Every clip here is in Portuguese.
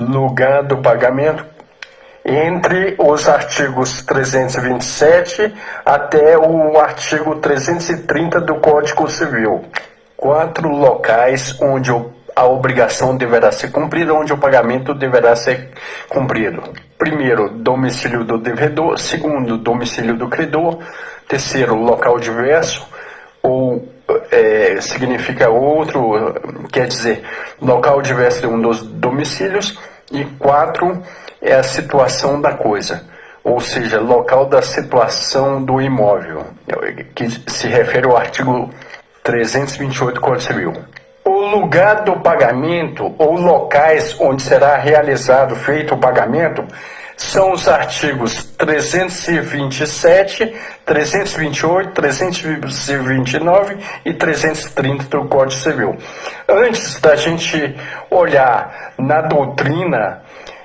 lugar do pagamento, entre os artigos 327 até o artigo 330 do Código Civil. 4 locais onde a obrigação deverá ser cumprida, onde o pagamento deverá ser cumprido. Primeiro, domicílio do devedor. Segundo, domicílio do credor. Terceiro, local diverso, ou significa outro, quer dizer, local diverso de um dos domicílios. E 4 é a situação da coisa, ou seja, local da situação do imóvel, que se refere ao artigo 328 do Código Civil. O lugar do pagamento ou locais onde será realizado, feito o pagamento, são os artigos 327, 328, 329 e 330 do Código Civil. Antes da gente olhar na doutrina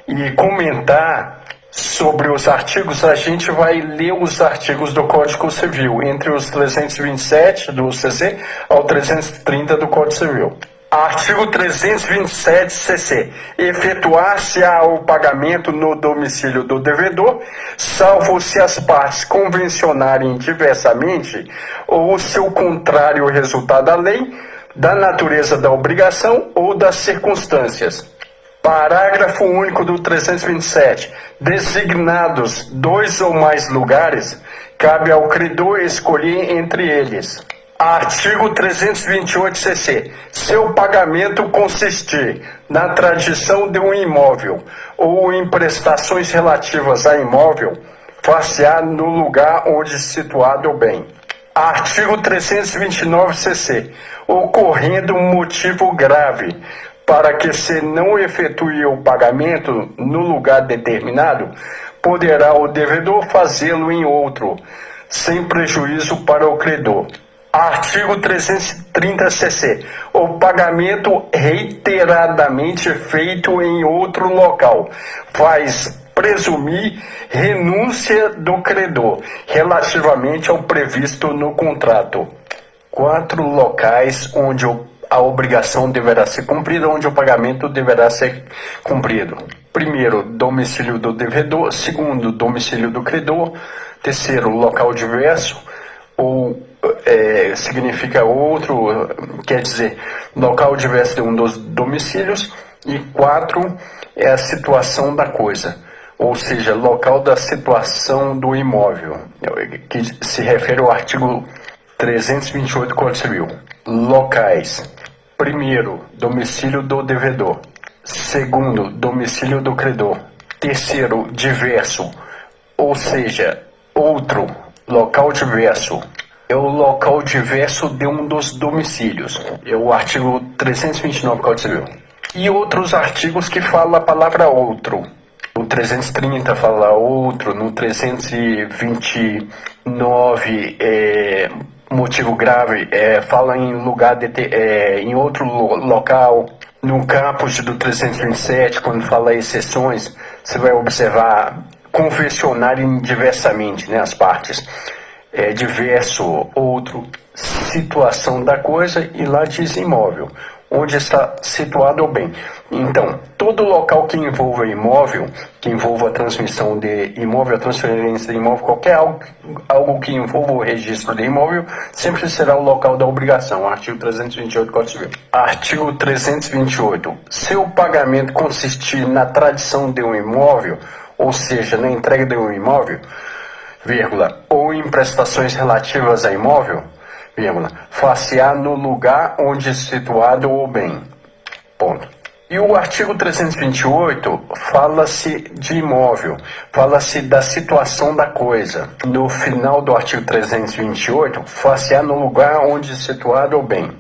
e comentar sobre os artigos, a gente vai ler os artigos do Código Civil, entre os 327 do CC ao 330 do Código Civil. Artigo 327 CC. Efetuar-se-á o pagamento no domicílio do devedor, salvo se as partes convencionarem diversamente ou se o contrário resultar da lei, da natureza da obrigação ou das circunstâncias. Parágrafo único do 327. Designados 2 ou mais lugares, cabe ao credor escolher entre eles. Artigo 328 CC. Se o pagamento consistir na tradição de um imóvel ou em prestações relativas a imóvel, far-se-á no lugar onde situado o bem. Artigo 329 CC. Ocorrendo um motivo grave para que se não efetue o pagamento no lugar determinado, poderá o devedor fazê-lo em outro, sem prejuízo para o credor. Artigo 330 CC. O pagamento reiteradamente feito em outro local faz presumir renúncia do credor relativamente ao previsto no contrato. 4 locais onde a obrigação deverá ser cumprida, onde o pagamento deverá ser cumprido. Primeiro, domicílio do devedor. Segundo, domicílio do credor. Terceiro, local diverso, ou significa outro, quer dizer, local diverso de um dos domicílios. E 4 é a situação da coisa, ou seja, local da situação do imóvel, que se refere ao artigo 328 do Código Civil. Locais. Primeiro, domicílio do devedor. Segundo, domicílio do credor. Terceiro, diverso, ou seja, outro, local diverso. É o local diverso de um dos domicílios. É o artigo 329 do Código Civil. E outros artigos que falam a palavra outro. No 330 fala outro, no 329 motivo grave, fala em lugar em outro local. No caput do 327, quando fala exceções, você vai observar confessionarem diversamente, né, as partes. Diverso, outro, situação da coisa, e lá diz imóvel, onde está situado o bem. Então, todo local que envolva imóvel, que envolva a transmissão de imóvel, a transferência de imóvel, qualquer algo que envolva o registro de imóvel, sempre será o local da obrigação. Artigo 328 do Código Civil. Artigo 328. Se o pagamento consistir na tradição de um imóvel, ou seja, na entrega de um imóvel, vírgula, ou em prestações relativas a imóvel, vírgula, far-se-á no lugar onde situado o bem. Ponto. E o artigo 328 fala-se de imóvel, fala-se da situação da coisa. No final do artigo 328, far-se-á no lugar onde situado o bem,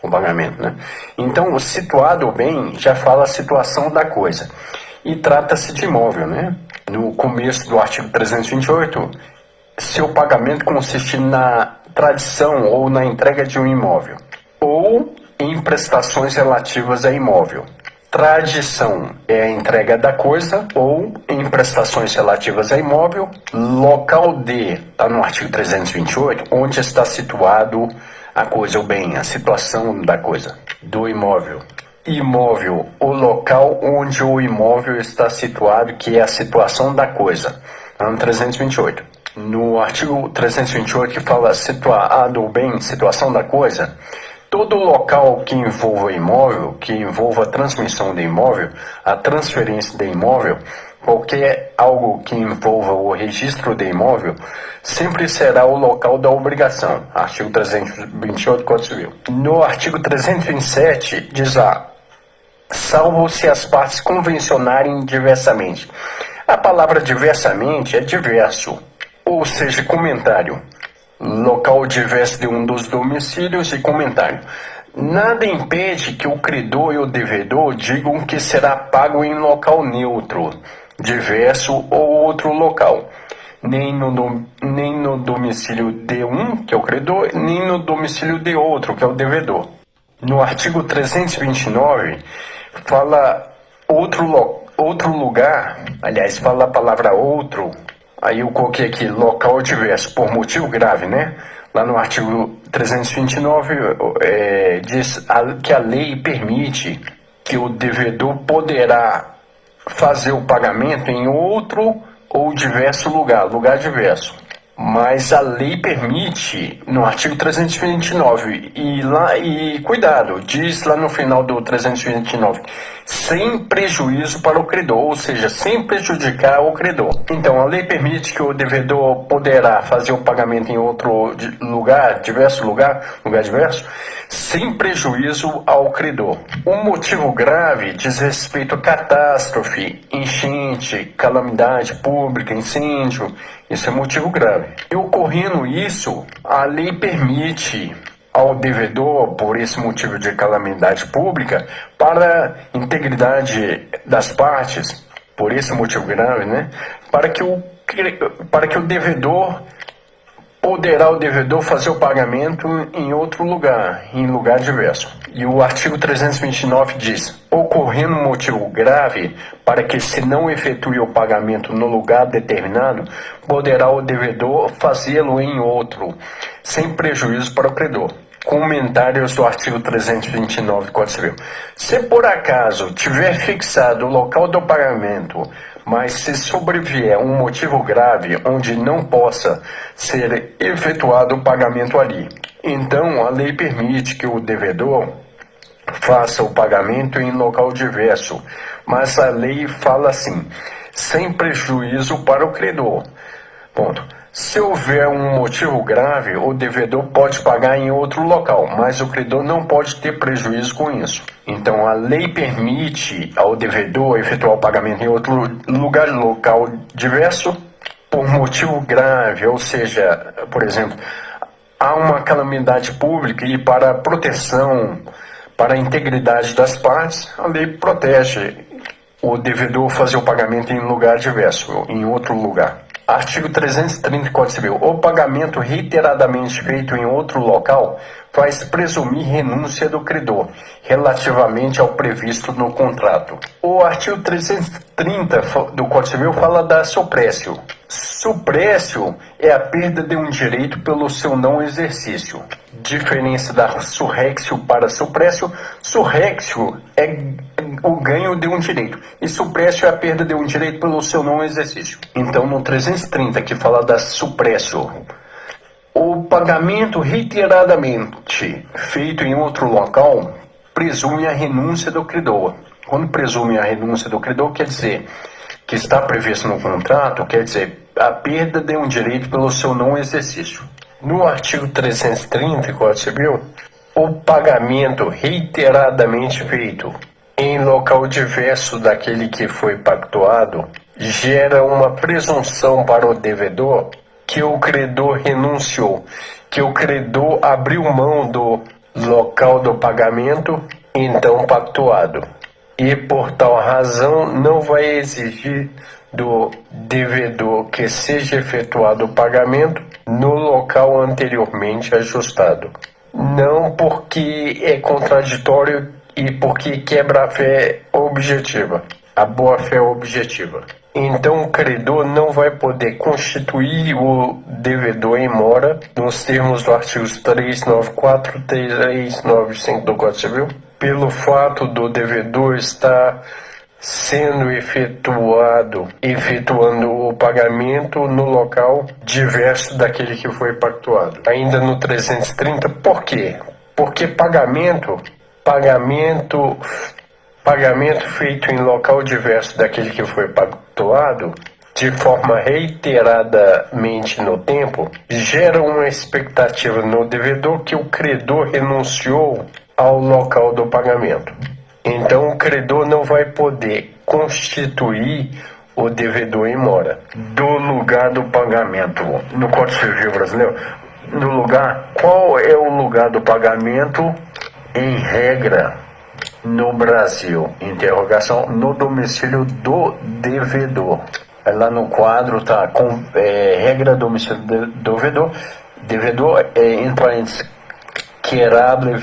o pagamento, né? Então, o situado o bem já fala a situação da coisa. E trata-se de imóvel, né? No começo do artigo 328, se o pagamento consistir na tradição ou na entrega de um imóvel, ou em prestações relativas a imóvel. Tradição é a entrega da coisa, ou em prestações relativas a imóvel. Local de, está no artigo 328, onde está situado a coisa, o bem, a situação da coisa, do imóvel. imóvel, o local onde o imóvel está situado, que é a situação da coisa. No 328. No artigo 328, que fala situado o bem, situação da coisa, todo local que envolva imóvel, que envolva a transmissão de imóvel, a transferência de imóvel, qualquer algo que envolva o registro de imóvel, sempre será o local da obrigação. Artigo 328 do Código Civil. No artigo 327 diz lá, salvo se as partes convencionarem diversamente. A palavra diversamente é diverso, ou seja, comentário. Local diverso de um dos domicílios e comentário. Nada impede que o credor e o devedor digam que será pago em local neutro, diverso ou outro local. Nem no domicílio de um, que é o credor, nem no domicílio de outro, que é o devedor. No artigo 329, fala outro lugar, aliás, fala a palavra outro, aí eu coloquei aqui local diverso, por motivo grave, né? Lá no artigo 329 diz que a lei permite que o devedor poderá fazer o pagamento em outro ou diverso lugar diverso. Mas a lei permite, no artigo 329, e cuidado, diz lá no final do 329, sem prejuízo para o credor, ou seja, sem prejudicar o credor. Então, a lei permite que o devedor poderá fazer o pagamento em outro lugar diverso, sem prejuízo ao credor. Um motivo grave diz respeito a catástrofe, enchente, calamidade pública, incêndio. Isso é motivo grave. E ocorrendo isso, a lei permite ao devedor, por esse motivo de calamidade pública, para integridade das partes, por esse motivo grave, né? Para que o devedor fazer o pagamento em outro lugar, em lugar diverso. E o artigo 329 diz, ocorrendo um motivo grave para que se não efetue o pagamento no lugar determinado, poderá o devedor fazê-lo em outro, sem prejuízo para o credor. Comentários do artigo 329 do Código Civil. Se por acaso tiver fixado o local do pagamento, mas se sobrevier um motivo grave onde não possa ser efetuado o pagamento ali, então a lei permite que o devedor faça o pagamento em local diverso, mas a lei fala assim, sem prejuízo para o credor. Ponto. Se houver um motivo grave, o devedor pode pagar em outro local, mas o credor não pode ter prejuízo com isso. Então, a lei permite ao devedor efetuar o pagamento em outro local diverso por motivo grave, ou seja, por exemplo, há uma calamidade pública e para a proteção, para a integridade das partes, a lei protege o devedor fazer o pagamento em lugar diverso, em outro lugar. Artigo 330 do Código Civil. O pagamento reiteradamente feito em outro local faz presumir renúncia do credor, relativamente ao previsto no contrato. O artigo 330 do Código Civil fala da suprécio. Suprécio é a perda de um direito pelo seu não exercício. Diferença da surrécio para suprécio. Surrécio é o ganho de um direito e suprécio é a perda de um direito pelo seu não exercício. Então, no 330, que fala da suprécio, o pagamento reiteradamente feito em outro local presume a renúncia do credor. Quando presume a renúncia do credor, quer dizer que está previsto no contrato, quer dizer a perda de um direito pelo seu não exercício. No artigo 330 do Código Civil, o pagamento reiteradamente feito em local diverso daquele que foi pactuado gera uma presunção para o devedor que o credor renunciou, que o credor abriu mão do local do pagamento então pactuado, e por tal razão não vai exigir do devedor que seja efetuado o pagamento no local anteriormente ajustado. Não porque é contraditório e porque quebra a fé objetiva, a boa-fé objetiva. Então o credor não vai poder constituir o devedor em mora nos termos do artigo 394 e 395 do Código Civil, pelo fato do devedor estar sendo efetuando o pagamento no local diverso daquele que foi pactuado. Ainda no 330, por quê? Porque pagamento feito em local diverso daquele que foi pactuado, de forma reiteradamente no tempo, gera uma expectativa no devedor que o credor renunciou ao local do pagamento. Então o credor não vai poder constituir o devedor em mora. Do lugar do pagamento no Código Civil Brasileiro, qual é o lugar do pagamento em regra no Brasil? Interrogação, no domicílio do devedor. Lá no quadro está regra domicílio do devedor, entre parênteses, querable,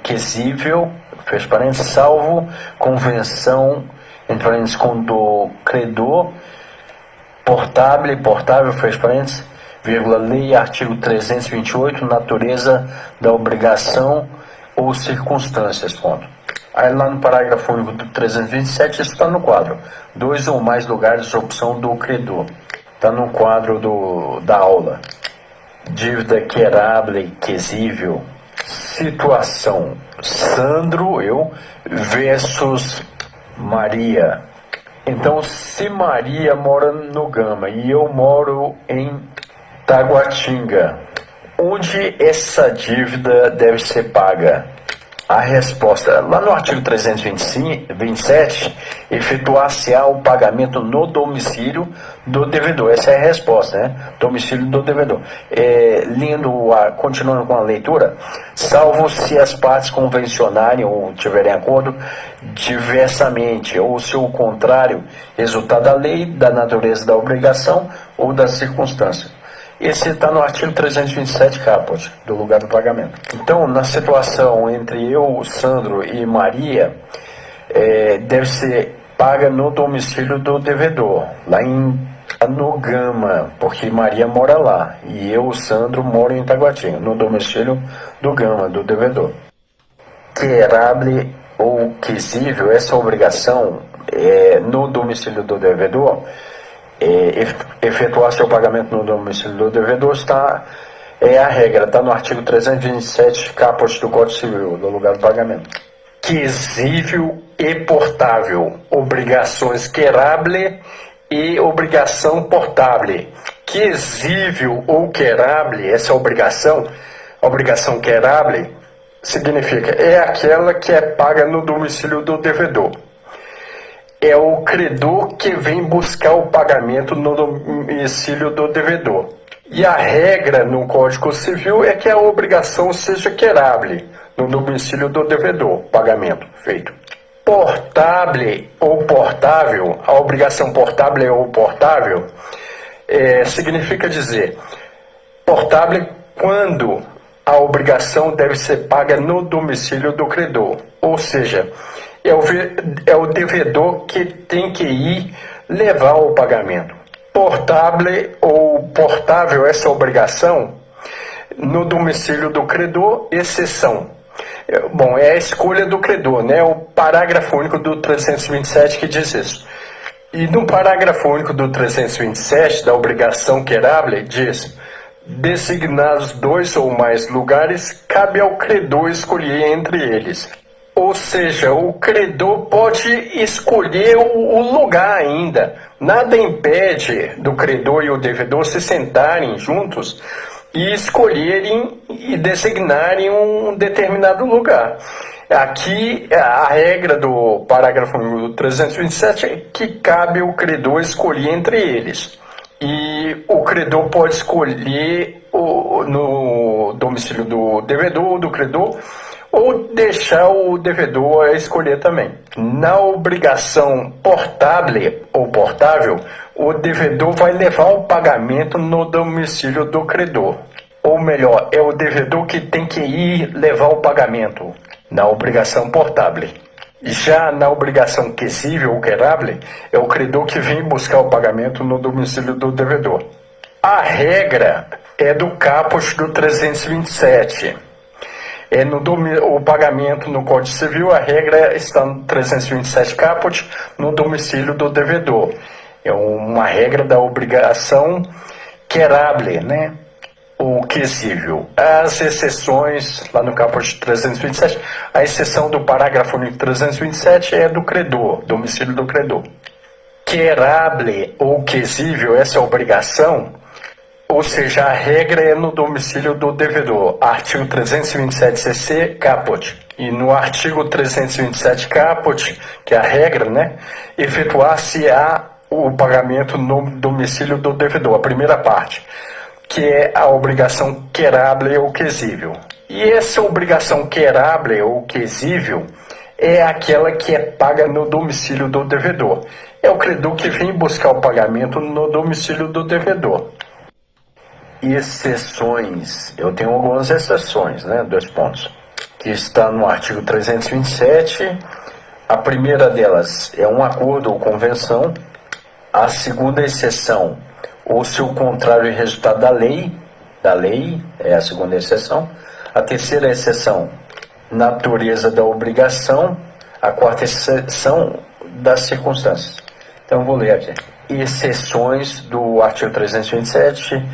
quesível, fecha parênteses, salvo convenção, entre parênteses, com do credor, portável, fecha parênteses, lei, artigo 328, natureza da obrigação ou circunstâncias, ponto. Aí lá no parágrafo único do 327, isso está no quadro. 2 ou mais lugares, opção do credor. Está no quadro da aula. Dívida querable, quesível. Situação: Sandro, eu, versus Maria. Então, se Maria mora no Gama e eu moro em Taguatinga, onde essa dívida deve ser paga? A resposta, lá no artigo 327, efetuar-se-á o pagamento no domicílio do devedor. Essa é a resposta, né? Domicílio do devedor. Continuando com a leitura, salvo se as partes convencionarem ou tiverem acordo diversamente, ou se o contrário resultar da lei, da natureza da obrigação ou da circunstância. Esse está no artigo 327, caput, do lugar do pagamento. Então, na situação entre eu, Sandro e Maria, deve ser paga no domicílio do devedor, lá no Gama, porque Maria mora lá, e eu, Sandro, moro em Taguatinga, no domicílio do Gama, do devedor. Querable ou quesível, essa obrigação no domicílio do devedor, efetuar seu pagamento no domicílio do devedor é a regra, está no artigo 327, caput do Código Civil, do lugar do pagamento. Quesível e portável, obrigações querable e obrigação portável. Quesível ou querable, essa obrigação querable, significa, é aquela que é paga no domicílio do devedor. É o credor que vem buscar o pagamento no domicílio do devedor. E a regra no Código Civil é que a obrigação seja querable no domicílio do devedor, pagamento feito. Portável ou portável, a obrigação portável ou portável, significa dizer, portável quando a obrigação deve ser paga no domicílio do credor, ou seja, é o devedor que tem que ir levar o pagamento. Portável ou portável essa obrigação no domicílio do credor, exceção. Bom, é a escolha do credor, né? O parágrafo único do 327 que diz isso. E no parágrafo único do 327, da obrigação querable, diz: designados 2 ou mais lugares, cabe ao credor escolher entre eles. Ou seja, o credor pode escolher o lugar ainda. Nada impede do credor e o devedor se sentarem juntos e escolherem e designarem um determinado lugar. Aqui, a regra do parágrafo 327 é que cabe ao credor escolher entre eles. E o credor pode escolher no domicílio do devedor ou do credor, ou deixar o devedor a escolher também. Na obrigação portável ou portável, o devedor vai levar o pagamento no domicílio do credor. Ou melhor, é o devedor que tem que ir levar o pagamento na obrigação portável. Já na obrigação quesível ou querable, é o credor que vem buscar o pagamento no domicílio do devedor. A regra é do caput do 327. O pagamento no Código Civil, a regra está no 327 caput, no domicílio do devedor. É uma regra da obrigação querable, né? O quesível. As exceções, lá no caput 327, a exceção do parágrafo único 327 é do credor, domicílio do credor. Querable ou quesível, essa obrigação, ou seja, a regra é no domicílio do devedor, artigo 327cc, caput. E no artigo 327 caput, que é a regra, né, efetuar-se-á o pagamento no domicílio do devedor, a primeira parte, que é a obrigação querable ou quesível. E essa obrigação querable ou quesível é aquela que é paga no domicílio do devedor. É o credor que vem buscar o pagamento no domicílio do devedor. Exceções, eu tenho algumas exceções, né, 2 pontos, que está no artigo 327, a primeira delas é um acordo ou convenção, a segunda exceção, ou se o contrário é resultado da lei é a segunda exceção, a terceira exceção, natureza da obrigação, a quarta exceção das circunstâncias. Então vou ler aqui. Exceções do artigo 327,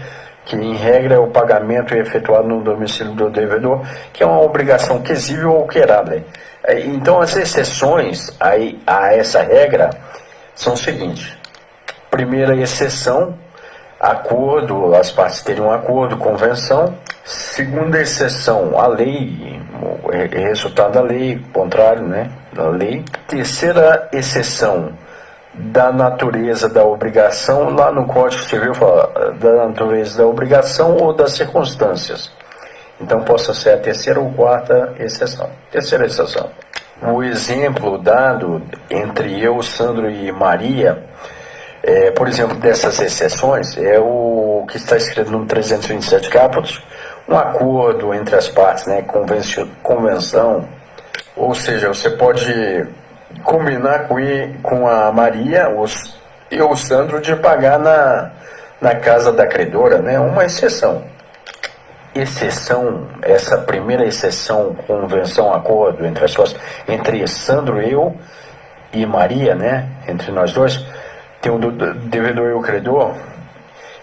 que em regra é o pagamento efetuado no domicílio do devedor, que é uma obrigação quesível ou querable. Então as exceções a essa regra são o seguinte: primeira exceção, acordo, as partes teriam um acordo, convenção. Segunda exceção, a lei, resultado da lei, contrário, né, da lei. Terceira exceção, da natureza da obrigação, lá no Código Civil fala da natureza da obrigação ou das circunstâncias. Então possa ser a terceira ou quarta exceção. Terceira exceção. O exemplo dado entre eu, Sandro e Maria, por exemplo, dessas exceções, é o que está escrito no 327 caput, um acordo entre as partes, né, convenção, ou seja, você pode combinar com a Maria e o Sandro de pagar na casa da credora, né? Uma exceção. Exceção, essa primeira exceção, convenção, acordo entre Sandro, eu e Maria, né? Entre nós dois, tem o devedor e o credor.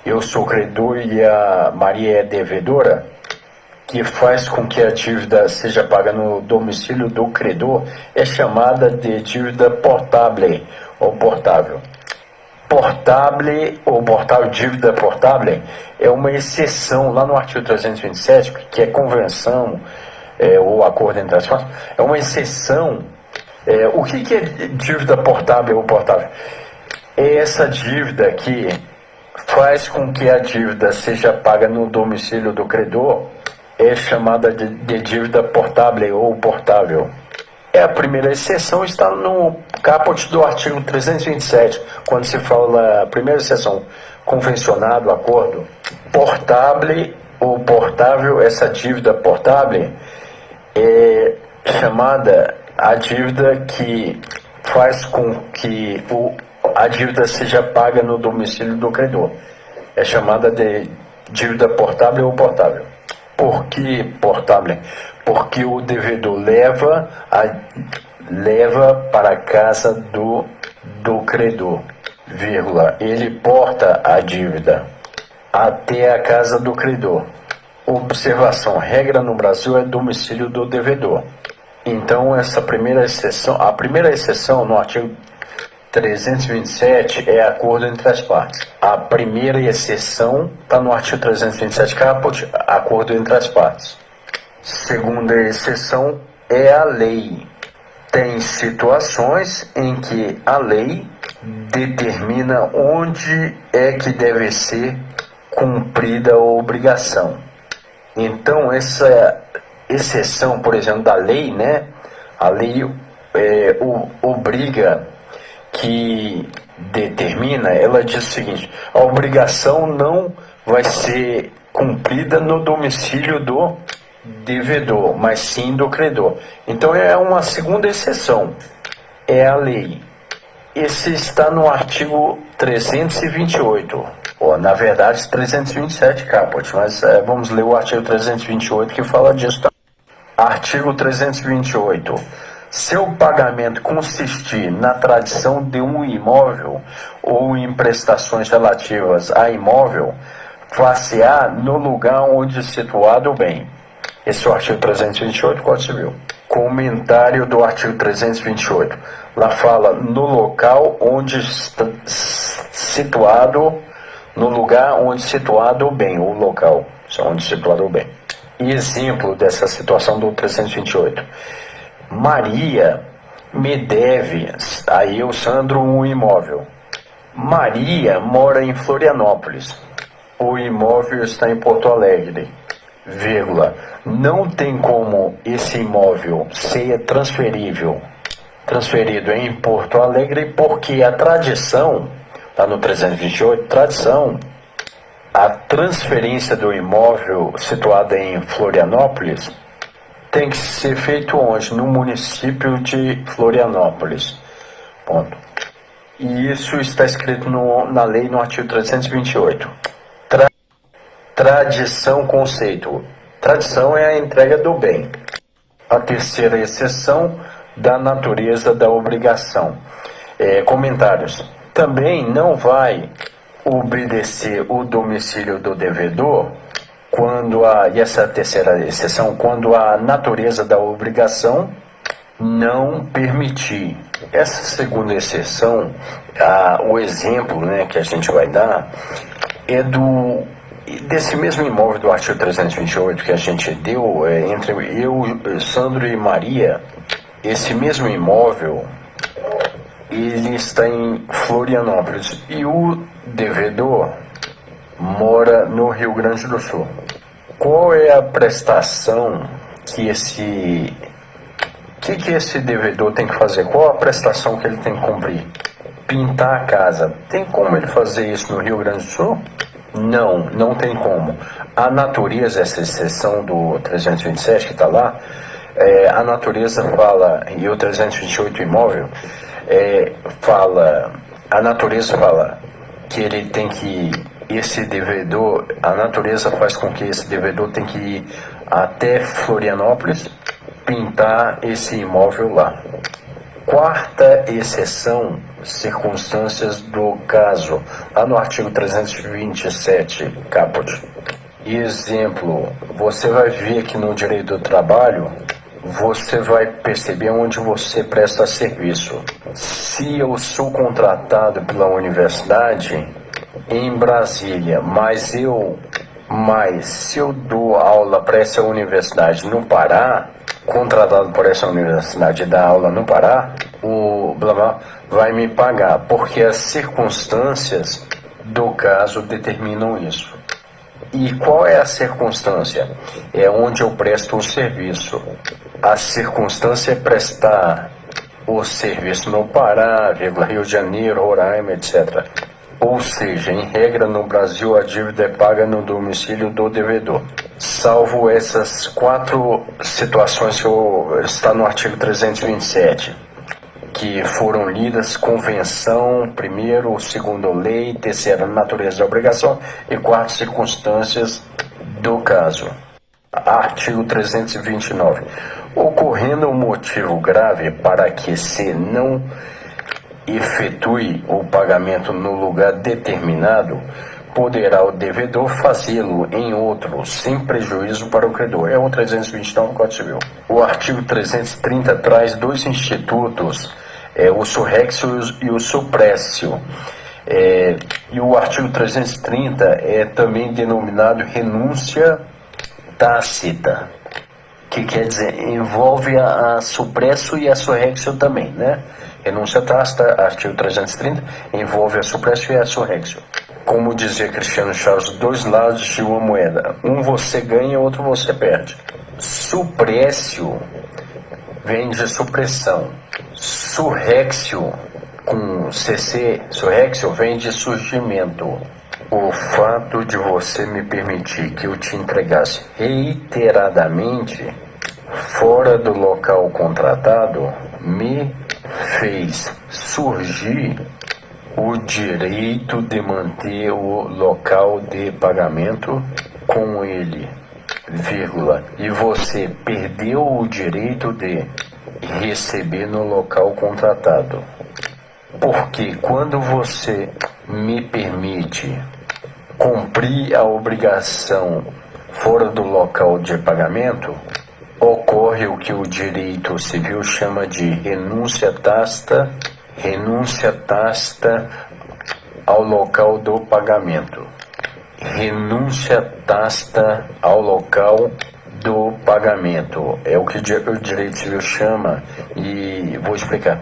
Eu sou credor e a Maria é devedora, que faz com que a dívida seja paga no domicílio do credor, é chamada de dívida portable ou portável. Portable ou portável, dívida portable, é uma exceção lá no artigo 327, que é convenção ou acordo entre as partes, é uma exceção. O que é dívida portável ou portável? É essa dívida que faz com que a dívida seja paga no domicílio do credor, é chamada de dívida portable ou portável. A primeira exceção está no caput do artigo 327, quando se fala a primeira exceção, convencionado, acordo. Portable ou portável, essa dívida portable é chamada a dívida que faz com que a dívida seja paga no domicílio do credor. É chamada de dívida portável ou portável. Por que portável? Porque o devedor leva para a casa do credor, vírgula, ele porta a dívida até a casa do credor. Observação, regra no Brasil é domicílio do devedor. Então essa primeira exceção, a primeira exceção no artigo 327 é acordo entre as partes. A primeira exceção está no artigo 327 caput, acordo entre as partes. Segunda exceção é a lei. Tem situações em que a lei determina onde é que deve ser cumprida a obrigação. Então essa exceção, por exemplo, da lei, né? A lei obriga, que determina, ela diz o seguinte: a obrigação não vai ser cumprida no domicílio do devedor, mas sim do credor. Então é uma segunda exceção, é a lei. Esse está no artigo 328, na verdade 327 caput, mas vamos ler o artigo 328 que fala disso. Artigo 328. Se o pagamento consistir na tradição de um imóvel ou em prestações relativas a imóvel, far-se-á no lugar onde situado o bem. Esse é o artigo 328 do Código Civil. Comentário do artigo 328. Lá fala no local onde está situado, no lugar onde situado o bem, o local onde situado o bem. Exemplo dessa situação do 328. Maria me deve, aí o Sandro, um imóvel. Maria mora em Florianópolis. O imóvel está em Porto Alegre, vírgula. Não tem como esse imóvel ser transferido em Porto Alegre, porque a tradição, está no 328, tradição, a transferência do imóvel situado em Florianópolis tem que ser feito onde? No município de Florianópolis. Ponto. E isso está escrito na lei no artigo 328. Tradição, conceito. Tradição é a entrega do bem. A terceira exceção da natureza da obrigação. Comentários. Também não vai obedecer o domicílio do devedor e essa terceira exceção, quando a natureza da obrigação não permitir. Essa segunda exceção, o exemplo, que a gente vai dar é desse mesmo imóvel do artigo 328 que a gente deu, entre eu, Sandro e Maria. Esse mesmo imóvel, ele está em Florianópolis e o devedor mora no Rio Grande do Sul. Qual é a prestação que esse devedor tem que fazer? Qual a prestação que ele tem que cumprir? Pintar a casa. Tem como ele fazer isso no Rio Grande do Sul? Não tem como. A natureza, essa exceção do 327 que está lá, a natureza fala, e o 328 imóvel, a natureza fala que ele tem que, esse devedor, a natureza faz com que esse devedor tem que ir até Florianópolis pintar esse imóvel lá. Quarta exceção, circunstâncias do caso, lá no artigo 327, caput. Exemplo, você vai ver que no direito do trabalho, você vai perceber onde você presta serviço. Se eu sou contratado pela universidade em Brasília, mas se eu dou aula para essa universidade no Pará, contratado por essa universidade e dar aula no Pará, o blá blá vai me pagar, porque as circunstâncias do caso determinam isso. E qual é a circunstância? É onde eu presto o serviço. A circunstância é prestar o serviço no Pará, Rio de Janeiro, Roraima, etc. Ou seja, em regra, no Brasil, a dívida é paga no domicílio do devedor. Salvo essas quatro situações que está no artigo 327, que foram lidas: convenção, primeiro, segundo, lei, terceira, natureza da obrigação, e quarto, circunstâncias do caso. Artigo 329. Ocorrendo um motivo grave para que se não efetue o pagamento no lugar determinado, poderá o devedor fazê-lo em outro, sem prejuízo para o credor. É o 329 do Código Civil. O artigo 330 traz dois institutos, o surrexio e o suprécio. E o artigo 330 é também denominado renúncia tácita, que quer dizer, envolve a suppresso e a surrexio também, né? Renúncia tácita, artigo 330, envolve a suppresso e a surrexio. Como dizia Cristiano Chaves, dois lados de uma moeda. Um você ganha, outro você perde. Suprécio vem de supressão. Surrexio, com CC, surrexio vem de surgimento. O fato de você me permitir que eu te entregasse reiteradamente fora do local contratado me fez surgir o direito de manter o local de pagamento com ele. vírgula, e você perdeu o direito de receber no local contratado. Porque quando você me permite cumprir a obrigação fora do local de pagamento, ocorre o que o direito civil chama de renúncia tácita ao local do pagamento. Renúncia tácita ao local do pagamento. É o que o direito civil chama, e vou explicar.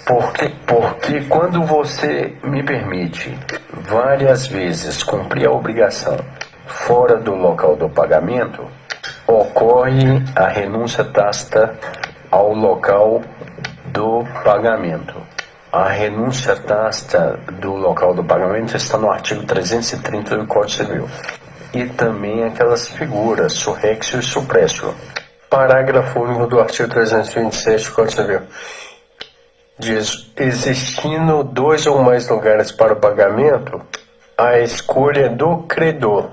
Porque quando você me permite várias vezes cumprir a obrigação fora do local do pagamento, ocorre a renúncia tácita ao local do pagamento. A renúncia tácita do local do pagamento está no artigo 330 do Código Civil. E também aquelas figuras, surrexio e supressio. Parágrafo único do artigo 327 do Código Civil. Diz: existindo dois ou mais lugares para o pagamento, a escolha do credor